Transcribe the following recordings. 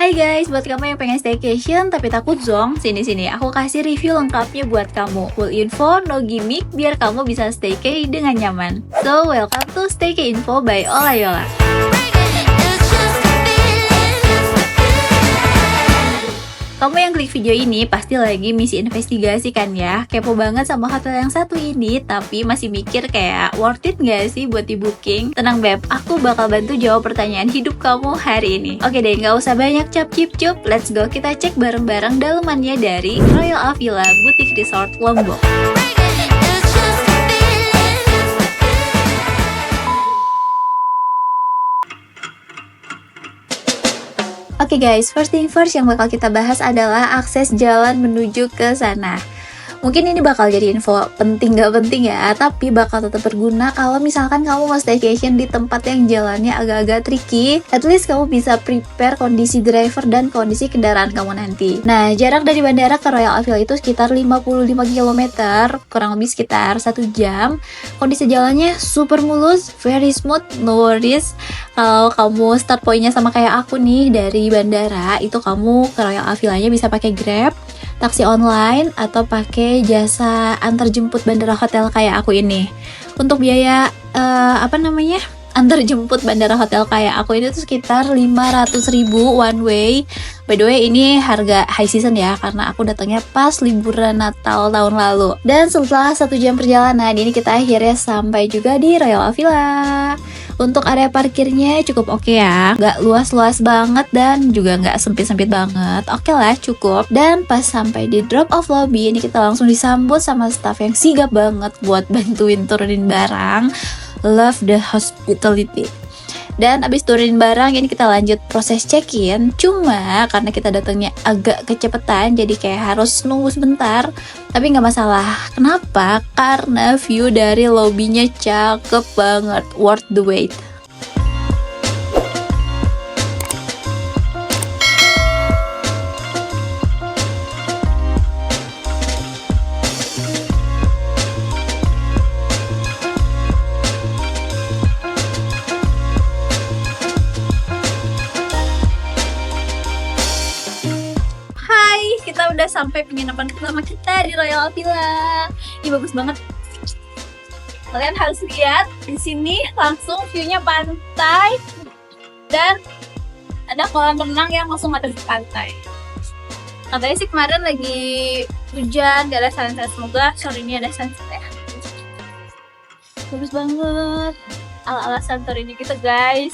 Hai guys, buat kamu yang pengen staycation tapi takut zonk, sini-sini aku kasih review lengkapnya buat kamu. Full info, no gimmick, biar kamu bisa staycay dengan nyaman. So, welcome to Staycay Info by Olayola. Kamu yang klik video ini pasti lagi misi investigasi kan ya? Kepo banget sama hotel yang satu ini, tapi masih mikir kayak worth it gak sih buat di booking? Tenang beb, aku bakal bantu jawab pertanyaan hidup kamu hari ini. Oke deh, gak usah banyak cap-cip-cup, let's go kita cek bareng-bareng dalemannya dari Royal Avila Boutique Resort Lombok. Oke guys, first thing first yang bakal kita bahas adalah akses jalan menuju ke sana. Mungkin ini bakal jadi info penting gak penting ya, tapi bakal tetap berguna kalau misalkan kamu mau staycation di tempat yang jalannya agak-agak tricky. At least kamu bisa prepare kondisi driver dan kondisi kendaraan kamu nanti. Nah, jarak dari bandara ke Royal Avila itu sekitar 55 km, kurang lebih sekitar 1 jam. Kondisi jalannya super mulus, very smooth, no worries. Kalau kamu start pointnya sama kayak aku nih dari bandara, itu kamu ke Royal Avilanya bisa pakai Grab, taksi online, atau pakai jasa antar jemput bandara hotel kayak aku ini. Untuk biaya antar jemput bandara hotel kayak aku ini tuh sekitar 500.000 one way. By the way, ini harga high season ya, karena aku datangnya pas liburan Natal tahun lalu. Dan setelah 1 jam perjalanan, ini kita akhirnya sampai juga di Royal Avila. Untuk area parkirnya cukup oke ya, nggak luas-luas banget dan juga nggak sempit-sempit banget. Oke lah, cukup. Dan pas sampai di drop off lobby, ini kita langsung disambut sama staff yang sigap banget buat bantuin turunin barang. Love the hospitality. Dan abis turunin barang, ini kita lanjut proses check-in. Cuma karena kita datangnya agak kecepetan, jadi kayak harus nunggu sebentar. Tapi nggak masalah. Kenapa? Karena view dari lobbynya cakep banget, worth the wait. Kita udah sampai penginapan pertama kita di Royal Avila. Ini bagus banget. Kalian harus lihat di sini langsung view-nya pantai dan ada kolam renang yang langsung ada di pantai. Katanya sih kemarin lagi hujan, gak ada sunset. Semoga sore ini ada sunset ya. Bagus banget. Ala-ala Santorini gitu guys.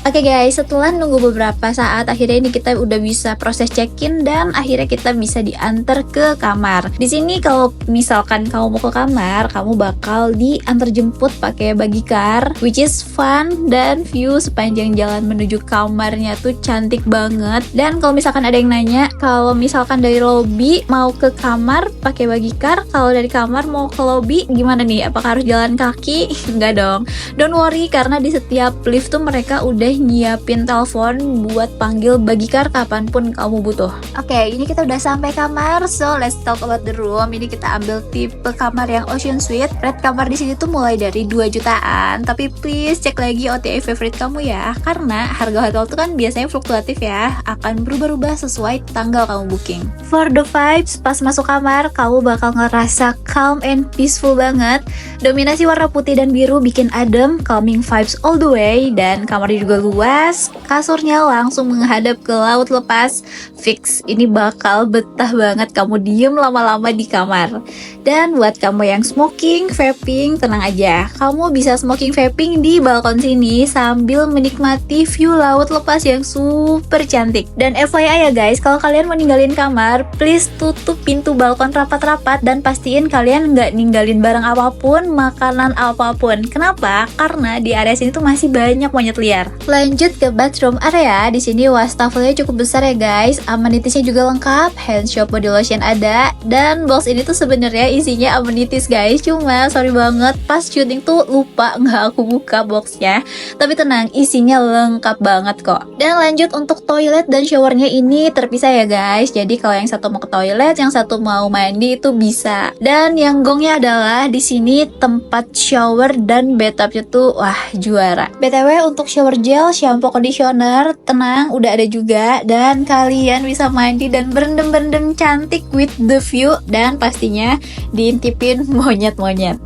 Oke guys, setelah nunggu beberapa saat, akhirnya ini kita udah bisa proses check-in dan akhirnya kita bisa diantar ke kamar. Di sini kalau misalkan kamu mau ke kamar, kamu bakal diantar jemput pakai buggy car, which is fun, dan view sepanjang jalan menuju kamarnya tuh cantik banget. Dan kalau misalkan ada yang nanya, kalau misalkan dari lobby mau ke kamar pakai buggy car, kalau dari kamar mau ke lobby gimana nih? Apakah harus jalan kaki? Enggak dong. Don't worry, karena di setiap lift tuh mereka udah nyiapin telepon buat panggil buggy car kapanpun kamu butuh. Oke, ini kita udah sampai kamar, so let's talk about the room. Ini kita ambil tipe kamar yang Ocean Suite. Rate kamar di sini tuh mulai dari 2 jutaan. Tapi please cek lagi OTA favorite kamu ya, karena harga hotel tuh kan biasanya fluktuatif ya, akan berubah-ubah sesuai tanggal kamu booking. For the vibes, pas masuk kamar kamu bakal ngerasa calm and peaceful banget. Dominasi warna putih dan biru bikin adem, calming vibes all the way. Dan kamarnya juga luas, kasurnya langsung menghadap ke laut lepas. Fix, ini bakal betah banget kamu diem lama-lama di kamar. Dan buat kamu yang smoking, vaping, tenang aja, kamu bisa smoking vaping di balkon sini sambil menikmati view laut lepas yang super cantik. Dan FYI ya guys, kalau kalian mau ninggalin kamar, please tutup pintu balkon rapat-rapat dan pastiin kalian nggak ninggalin barang apapun, makanan apapun. Kenapa? Karena di area sini tuh masih banyak monyet liar. Lanjut ke bathroom area. Di sini wastafelnya cukup besar ya guys. Amenitisnya juga lengkap, hand shop body lotion ada, dan box ini tuh sebenarnya isinya amenitis guys. Cuma sorry banget pas syuting tuh lupa nggak aku buka boxnya. Tapi tenang, isinya lengkap banget kok. Dan lanjut untuk toilet dan showernya ini terpisah ya guys. Jadi kalau yang satu mau ke toilet, yang satu mau mandi itu bisa. Dan yang gongnya adalah di sini tempat shower dan bathtubnya tuh wah juara. BTW untuk shower gel, shampoo, conditioner, tenang udah ada juga, dan kalian bisa mandi dan berendam-berendam cantik with the view, dan pastinya diintipin monyet-monyet.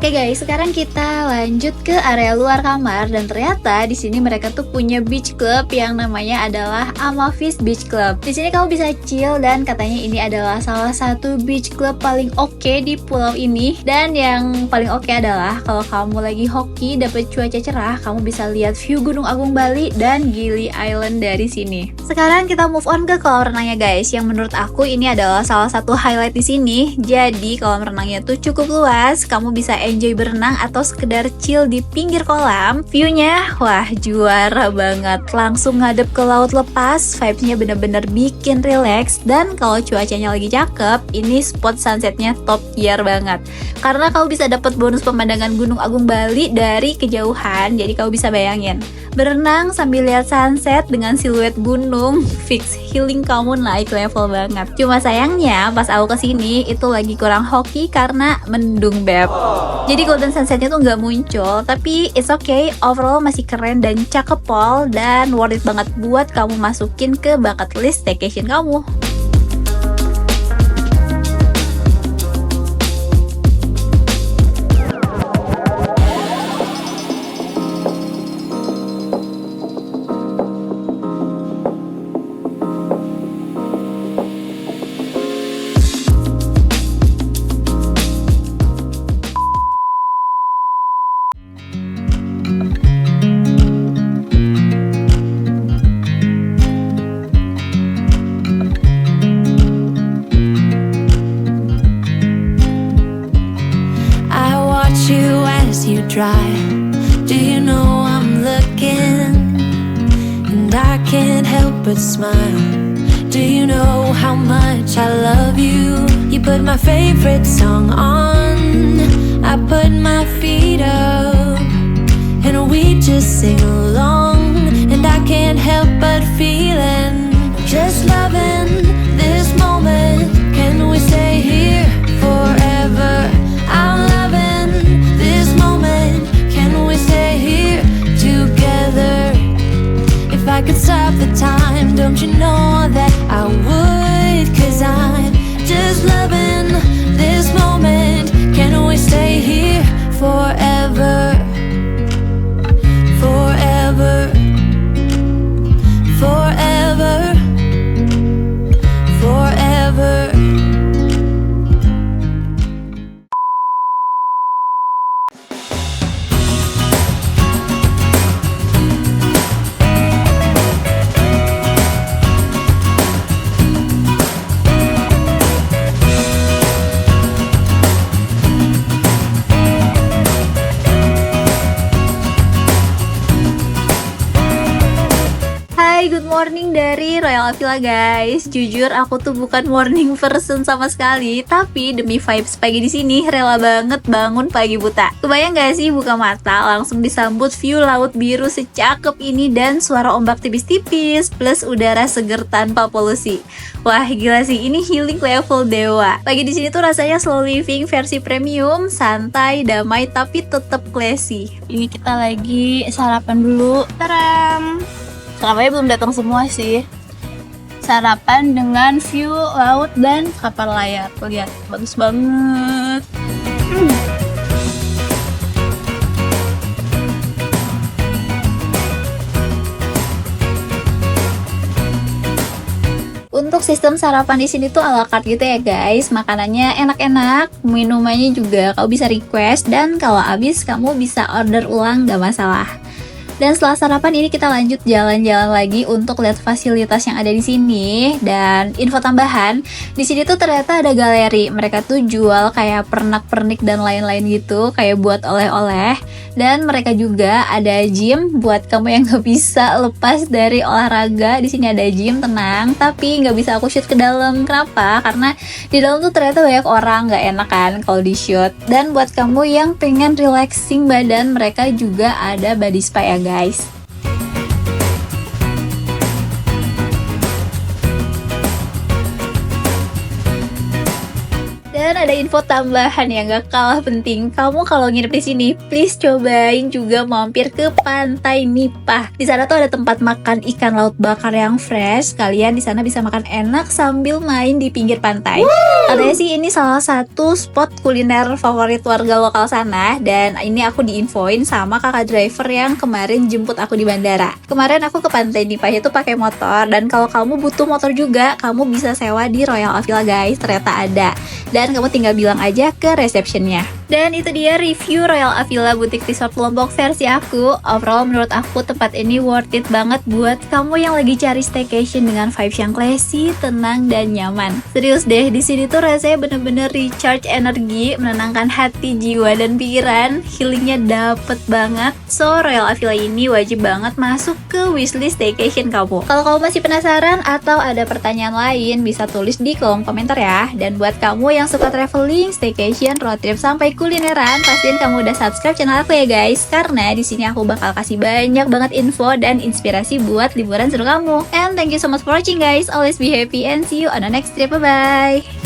Oke guys, sekarang kita lanjut ke area luar kamar, dan ternyata di sini mereka tuh punya beach club yang namanya adalah Amavis Beach Club. Di sini kamu bisa chill, dan katanya ini adalah salah satu beach club paling oke di pulau ini. Dan yang paling oke adalah kalau kamu lagi hoki dapet cuaca cerah, kamu bisa lihat view Gunung Agung Bali dan Gili Island dari sini. Sekarang kita move on ke kolam renangnya guys, yang menurut aku ini adalah salah satu highlight di sini. Jadi kolam renangnya tuh cukup luas, kamu bisa enjoy berenang atau sekedar chill di pinggir kolam. View-nya wah juara banget, langsung ngadep ke laut lepas, vibes-nya bener-bener bikin relax. Dan kalau cuacanya lagi cakep, ini spot sunsetnya top tier banget, karena kamu bisa dapat bonus pemandangan Gunung Agung Bali dari kejauhan. Jadi kamu bisa bayangin berenang sambil lihat sunset dengan siluet gunung, fix healing kamu naik level banget. Cuma sayangnya pas aku kesini itu lagi kurang hoki karena mendung beb. Jadi golden sunsetnya tuh nggak muncul, tapi it's okay, overall masih keren dan cakep pol, dan worth it banget buat kamu masukin ke bucket list staycation kamu. Do you know I'm looking, and I can't help but smile. Do you know how much I love you? You put my favorite song on, I put my feet up, and we just sing along. And I can't help but feeling, just loving this moment. Can we stay here forever? I'm loving this moment. Can we stay here together? If I could stop the time, don't you know that I would? 'Cause I'm just loving this moment. Can we stay here forever? Forever. Forever. Forever. Good morning dari Royal Avila guys. Jujur aku tuh bukan morning person sama sekali, tapi demi vibes pagi di sini rela banget bangun pagi buta. Kebayang gak sih buka mata langsung disambut view laut biru secakep ini dan suara ombak tipis-tipis plus udara seger tanpa polusi. Wah gila sih, ini healing level dewa. Pagi di sini tuh rasanya slow living versi premium, santai, damai tapi tetap classy. Ini kita lagi sarapan dulu. Taram. Sarapannya belum datang semua sih. Sarapan dengan view laut dan kapal layar. Lihat, bagus banget. Untuk sistem sarapan di sini tuh ala carte gitu ya guys. Makanannya enak-enak, minumannya juga kau bisa request, dan kalau habis kamu bisa order ulang gak masalah. Dan setelah sarapan ini kita lanjut jalan-jalan lagi untuk lihat fasilitas yang ada di sini. Dan info tambahan, di sini tuh ternyata ada galeri. Mereka tuh jual kayak pernak-pernik dan lain-lain gitu, kayak buat oleh-oleh. Dan mereka juga ada gym buat kamu yang gak bisa lepas dari olahraga. Di sini ada gym, tenang, tapi nggak bisa aku shoot ke dalam. Kenapa? Karena di dalam tuh ternyata banyak orang, nggak enak kan kalau di shoot. Dan buat kamu yang pengen relaxing badan, mereka juga ada body spa ya guys. Dan ada info tambahan yang gak kalah penting. Kamu kalau nginep di sini, please cobain juga mampir ke Pantai Nipah. Di sana tuh ada tempat makan ikan laut bakar yang fresh. Kalian di sana bisa makan enak sambil main di pinggir pantai. Katanya sih ini salah satu spot kuliner favorit warga lokal sana. Dan ini aku diinfoin sama kakak driver yang kemarin jemput aku di bandara. Kemarin aku ke Pantai Nipah itu pakai motor. Dan kalau kamu butuh motor juga, kamu bisa sewa di Royal Avila guys. Ternyata ada. Dan kamu tinggal bilang aja ke receptionnya. Dan itu dia review Royal Avila Boutique Resort Lombok versi aku. Overall menurut aku tempat ini worth it banget buat kamu yang lagi cari staycation dengan vibes yang classy, tenang, dan nyaman. Serius deh, di sini tuh rasanya bener-bener recharge energi, menenangkan hati, jiwa, dan pikiran. Healingnya dapet banget. So Royal Avila ini wajib banget masuk ke wishlist staycation kamu. Kalau kamu masih penasaran atau ada pertanyaan lain, bisa tulis di kolom komentar ya. Dan buat kamu yang suka traveling, staycation, road trip, sampai kulineran, pastiin kamu udah subscribe channel aku ya guys, karena di sini aku bakal kasih banyak banget info dan inspirasi buat liburan seru kamu. And thank you so much for watching guys. Always be happy and see you on the next trip. Bye bye.